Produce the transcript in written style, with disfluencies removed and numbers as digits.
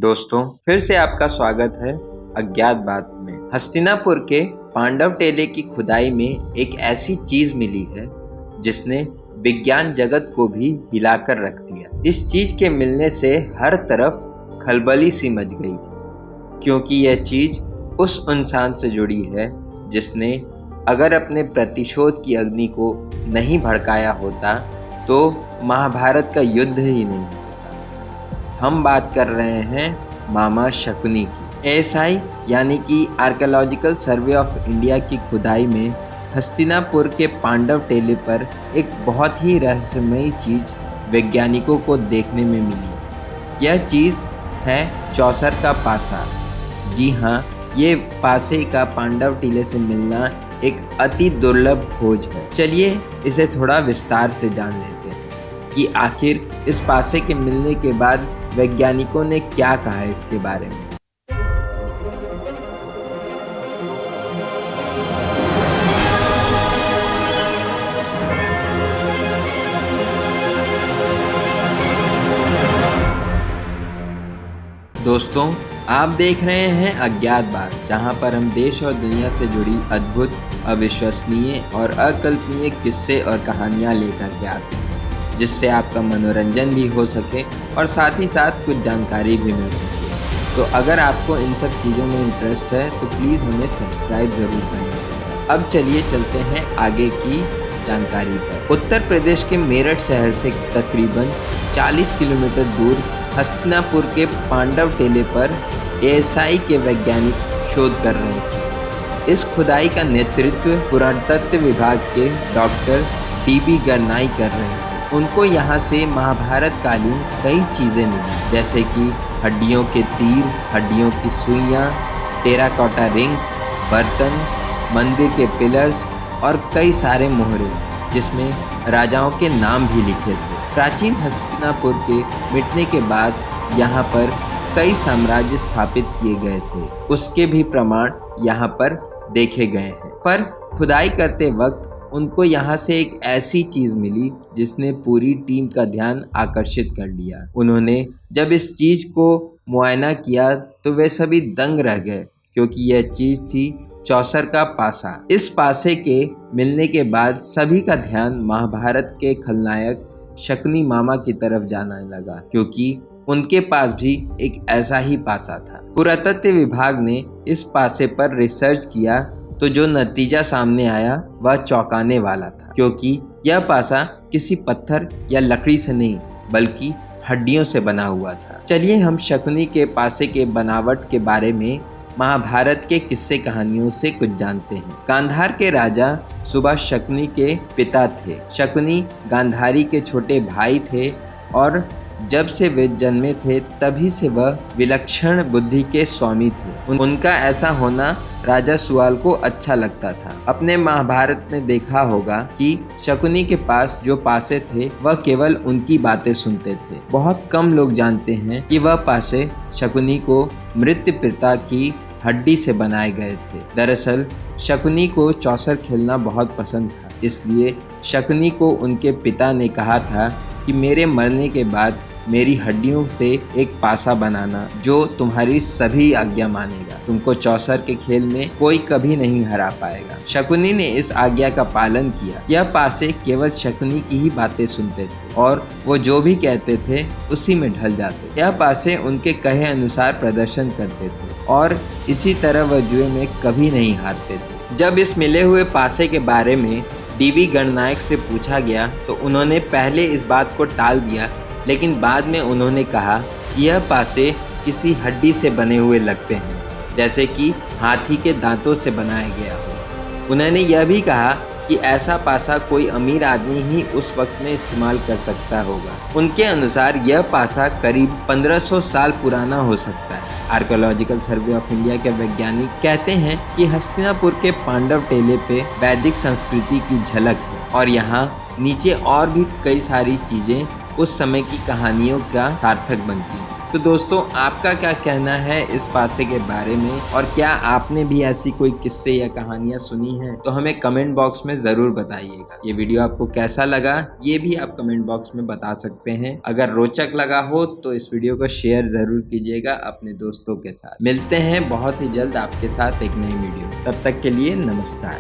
दोस्तों, फिर से आपका स्वागत है अज्ञात बात में। हस्तिनापुर के पांडव टेले की खुदाई में एक ऐसी चीज मिली है जिसने विज्ञान जगत को भी हिलाकर रख दिया। इस चीज के मिलने से हर तरफ खलबली सी मच गई, क्योंकि यह चीज उस इंसान से जुड़ी है जिसने अगर अपने प्रतिशोध की अग्नि को नहीं भड़काया होता तो महाभारत का युद्ध ही नहीं होता। हम बात कर रहे हैं मामा शकुनी की। एएसआई यानी कि आर्कियोलॉजिकल सर्वे ऑफ इंडिया की खुदाई में हस्तिनापुर के पांडव टेले पर एक बहुत ही रहस्यमयी चीज वैज्ञानिकों को देखने में मिली। यह चीज है चौसर का पासा। जी हाँ, ये पासे का पांडव टीले से मिलना एक अति दुर्लभ खोज है। चलिए इसे थोड़ा विस्तार से जान लेते हैं कि आखिर इस पासे के मिलने के बाद वैज्ञानिकों ने क्या कहा है इसके बारे में। दोस्तों, आप देख रहे हैं अज्ञात बात, जहां पर हम देश और दुनिया से जुड़ी अद्भुत, अविश्वसनीय और अकल्पनीय किस्से और कहानियां लेकर के आते हैं, जिससे आपका मनोरंजन भी हो सके और साथ ही साथ कुछ जानकारी भी मिल सके। तो अगर आपको इन सब चीज़ों में इंटरेस्ट है तो प्लीज़ हमें सब्सक्राइब ज़रूर करें। अब चलिए चलते हैं आगे की जानकारी पर। उत्तर प्रदेश के मेरठ शहर से तकरीबन 40 किलोमीटर दूर हस्तिनापुर के पांडव टेले पर एएसआई के वैज्ञानिक शोध कर रहे थे। इस खुदाई का नेतृत्व पुरातत्व विभाग के डॉक्टर डीबी गरनाई कर रहे थे। उनको यहाँ से महाभारत कालीन कई चीज़ें मिली, जैसे कि हड्डियों के तीर, हड्डियों की सुइयाँ, टेराकोटा रिंग्स, बर्तन, मंदिर के पिलर्स और कई सारे मोहरे जिसमें राजाओं के नाम भी लिखे थे। प्राचीन हस्तिनापुर के मिटने के बाद यहाँ पर कई साम्राज्य स्थापित किए गए थे, उसके भी प्रमाण यहाँ पर देखे गए हैं। पर खुदाई करते वक्त उनको यहाँ से एक ऐसी चीज मिली जिसने पूरी टीम का ध्यान आकर्षित कर लिया। उन्होंने जब इस चीज को मुआयना किया तो वे सभी दंग रह गए, क्योंकि यह चीज थी चौसर का पासा। इस पासे के मिलने के बाद सभी का ध्यान महाभारत के खलनायक शकुनी मामा की तरफ जाने लगा, क्योंकि उनके पास भी एक ऐसा ही पासा था। पुरातत्व विभाग ने इस पासे पर रिसर्च किया तो जो नतीजा सामने आया वह चौंकाने वाला था, क्योंकि यह पासा किसी पत्थर या लकड़ी से नहीं बल्कि हड्डियों से बना हुआ था। चलिए हम शकुनी के पासे के बनावट के बारे में महाभारत के किस्से कहानियों से कुछ जानते हैं। गांधार के राजा सुभाष शकुनी के पिता थे। शकुनी गांधारी के छोटे भाई थे और जब से वे जन्मे थे तभी से वह विलक्षण बुद्धि के स्वामी थे। उनका ऐसा होना राजा सुआल को अच्छा लगता था। अपने महाभारत में देखा होगा कि शकुनी के पास जो पासे थे वह केवल उनकी बातें सुनते थे। बहुत कम लोग जानते हैं कि वह पासे शकुनी को मृत पिता की हड्डी से बनाए गए थे। दरअसल शकुनी को चौसर खेलना बहुत पसंद था, इसलिए शकुनी को उनके पिता ने कहा था कि मेरे मरने के बाद मेरी हड्डियों से एक पासा बनाना जो तुम्हारी सभी आज्ञा मानेगा। तुमको चौसर के खेल में कोई कभी नहीं हरा पाएगा। शकुनी ने इस आज्ञा का पालन किया। यह पासे केवल शकुनी की ही बातें सुनते थे और वो जो भी कहते थे उसी में ढल जाते। यह पासे उनके कहे अनुसार प्रदर्शन करते थे और इसी तरह वह जुए में कभी नहीं हारते थे। जब इस मिले हुए पासे के बारे में डीबी गणनायक से पूछा गया तो उन्होंने पहले इस बात को टाल दिया, लेकिन बाद में उन्होंने कहा कि यह पासे किसी हड्डी से बने हुए लगते हैं, जैसे कि हाथी के दांतों से बनाया गया हो। उन्होंने यह भी कहा कि ऐसा पासा कोई अमीर आदमी ही उस वक्त में इस्तेमाल कर सकता होगा। उनके अनुसार यह पासा करीब 1500 साल पुराना हो सकता है। आर्कियोलॉजिकल सर्वे ऑफ इंडिया के वैज्ञानिक कहते हैं कि हस्तिनापुर के पांडव टेले पे वैदिक संस्कृति की झलक है और यहाँ नीचे और भी कई सारी चीजें उस समय की कहानियों का सार्थक बनती हैं। तो दोस्तों, आपका क्या कहना है इस पासे के बारे में, और क्या आपने भी ऐसी कोई किस्से या कहानियां सुनी हैं? तो हमें कमेंट बॉक्स में ज़रूर बताइएगा। ये वीडियो आपको कैसा लगा, ये भी आप कमेंट बॉक्स में बता सकते हैं। अगर रोचक लगा हो तो इस वीडियो को शेयर ज़रूर कीजिएगा अपने दोस्तों के साथ। मिलते हैं बहुत ही जल्द आपके साथ एक नई वीडियो। तब तक के लिए नमस्कार।